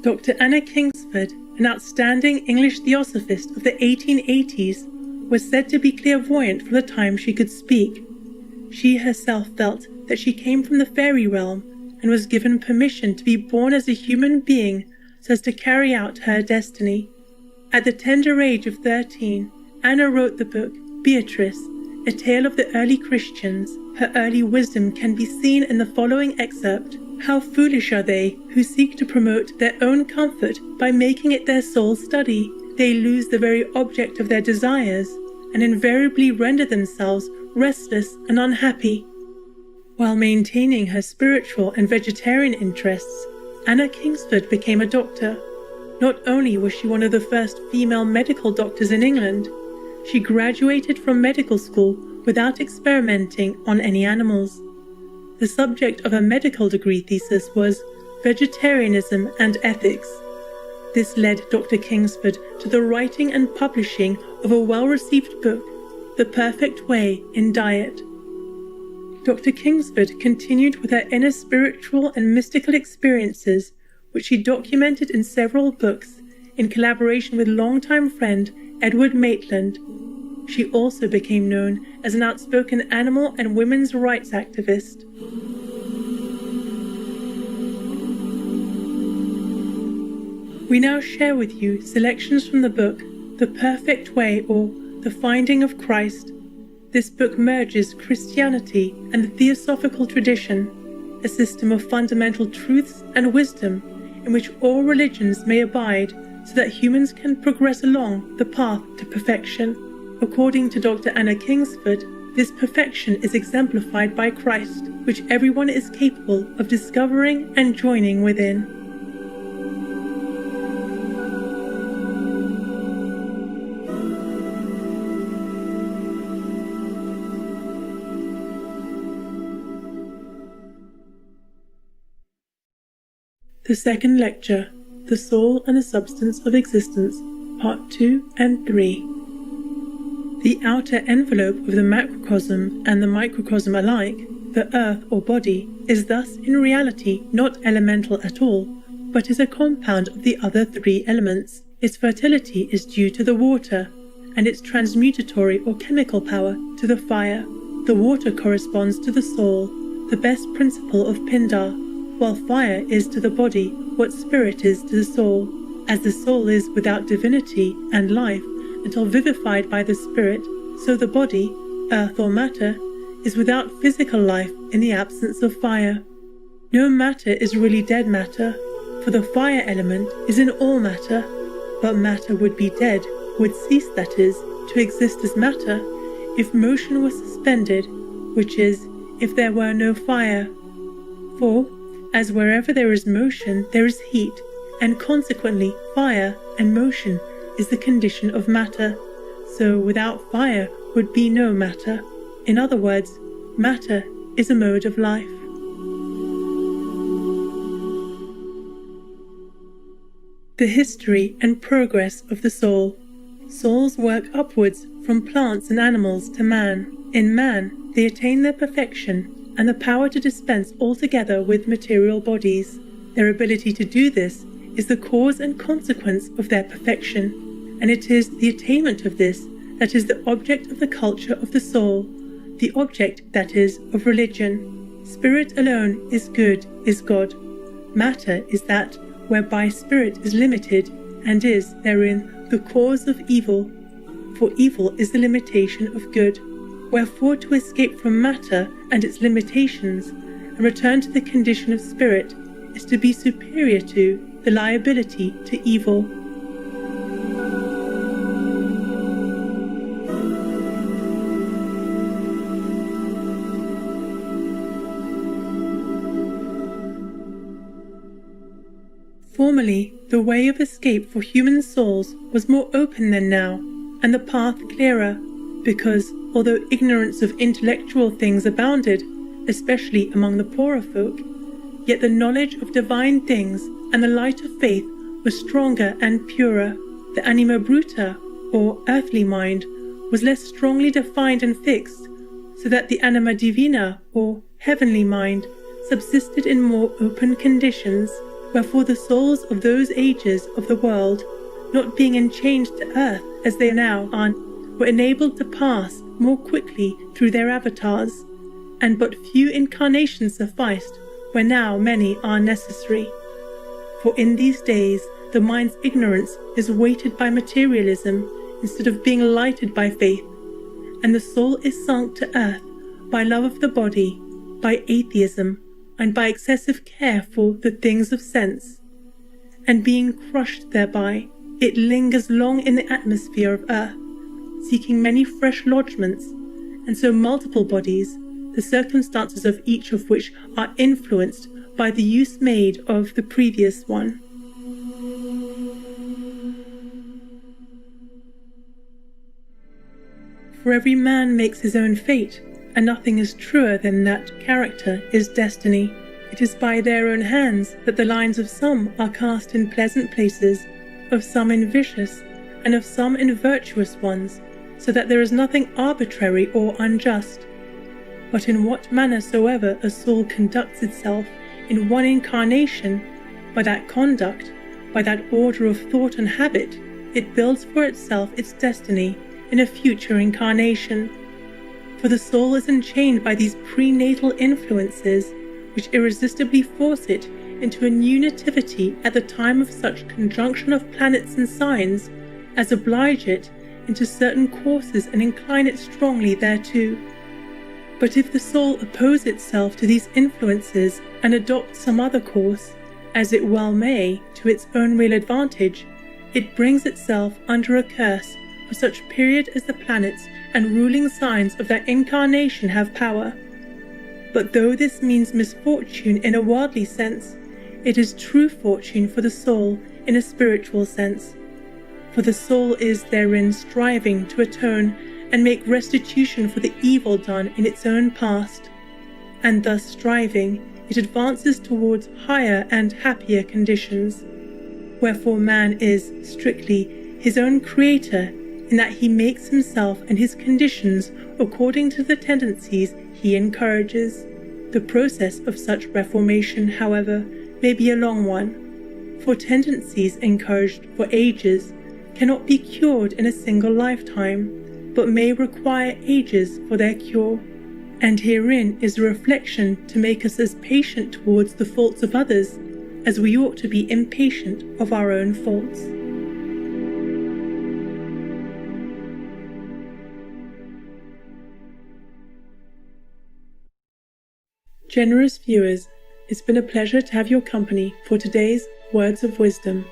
Dr. Anna Kingsford, an outstanding English theosophist of the 1880s, was said to be clairvoyant from the time she could speak. She herself felt that she came from the fairy realm and was given permission to be born as a human being so as to carry out her destiny. At the tender age of 13, Anna wrote the book Beatrice, a tale of the early Christians. Her early wisdom can be seen in the following excerpt. How foolish are they who seek to promote their own comfort by making it their sole study. They lose the very object of their desires and invariably render themselves restless and unhappy. While maintaining her spiritual and vegetarian interests, Anna Kingsford became a doctor. Not only was she one of the first female medical doctors in England, she graduated from medical school without experimenting on any animals. The subject of her medical degree thesis was Vegetarianism and Ethics. This led Dr. Kingsford to the writing and publishing of a well-received book, The Perfect Way in Diet. Dr. Kingsford continued with her inner spiritual and mystical experiences, which she documented in several books in collaboration with longtime friend Edward Maitland. She also became known as an outspoken animal and women's rights activist. We now share with you selections from the book The Perfect Way, or The Finding of Christ. This book merges Christianity and the theosophical tradition, a system of fundamental truths and wisdom in which all religions may abide so that humans can progress along the path to perfection. According to Dr. Anna Kingsford, this perfection is exemplified by Christ, which everyone is capable of discovering and joining within. The second lecture, The Soul and the Substance of Existence, Part 2 and 3. The outer envelope of the macrocosm and the microcosm alike, the earth or body, is thus in reality not elemental at all, but is a compound of the other three elements. Its fertility is due to the water, and its transmutatory or chemical power to the fire. The water corresponds to the soul, the best principle of P.3, while fire is to the body what spirit is to the soul. As the soul is without divinity and life until vivified by the spirit, so the body, earth or matter, is without physical life in the absence of fire. No matter is really dead matter, for the fire element is in all matter, but matter would be dead, would cease, that is, to exist as matter, if motion was suspended, which is, if there were no fire. For, as wherever there is motion, there is heat, and consequently fire and motion is the condition of matter, so without fire would be no matter. In other words, matter is a mode of life. The history and progress of the soul. Souls work upwards from plants and animals to man. In man, they attain their perfection and the power to dispense altogether with material bodies. Their ability to do this is the cause and consequence of their perfection, and it is the attainment of this that is the object of the culture of the soul, the object, that is, of religion. Spirit alone is good, is God. Matter is that whereby spirit is limited, and is, therein, the cause of evil, for evil is the limitation of good. Wherefore to escape from matter and its limitations, and return to the condition of spirit, is to be superior to the liability to evil. Formerly, the way of escape for human souls was more open than now, and the path clearer, because, although ignorance of intellectual things abounded, especially among the poorer folk, yet the knowledge of divine things and the light of faith was stronger and purer. The anima bruta, or earthly mind, was less strongly defined and fixed, so that the anima divina, or heavenly mind, subsisted in more open conditions. Wherefore the souls of those ages of the world, not being enchained to earth as they now are, were enabled to pass more quickly through their avatars, and but few incarnations sufficed where now many are necessary. For in these days the mind's ignorance is weighted by materialism instead of being lighted by faith, and the soul is sunk to earth by love of the body, by atheism, and by excessive care for the things of sense. And being crushed thereby, it lingers long in the atmosphere of earth, seeking many fresh lodgments, and so multiple bodies, the circumstances of each of which are influenced by the use made of the previous one. For every man makes his own fate, and nothing is truer than that character is destiny. It is by their own hands that the lines of some are cast in pleasant places, of some in vicious, and of some in virtuous ones, so that there is nothing arbitrary or unjust. But in what manner soever a soul conducts itself in one incarnation, by that conduct, by that order of thought and habit, it builds for itself its destiny in a future incarnation. For the soul is enchained by these prenatal influences, which irresistibly force it into a new nativity at the time of such conjunction of planets and signs as oblige it into certain courses and incline it strongly thereto. But if the soul oppose itself to these influences and adopt some other course, as it well may, to its own real advantage, it brings itself under a curse for such period as the planets and ruling signs of that incarnation have power. But though this means misfortune in a worldly sense, it is true fortune for the soul in a spiritual sense. For the soul is therein striving to atone and make restitution for the evil done in its own past, and thus striving, it advances towards higher and happier conditions. Wherefore man is, strictly, his own creator, in that he makes himself and his conditions according to the tendencies he encourages. The process of such reformation, however, may be a long one, for tendencies encouraged for ages cannot be cured in a single lifetime, but may require ages for their cure. And herein is a reflection to make us as patient towards the faults of others as we ought to be impatient of our own faults. Generous viewers, it's been a pleasure to have your company for today's Words of Wisdom.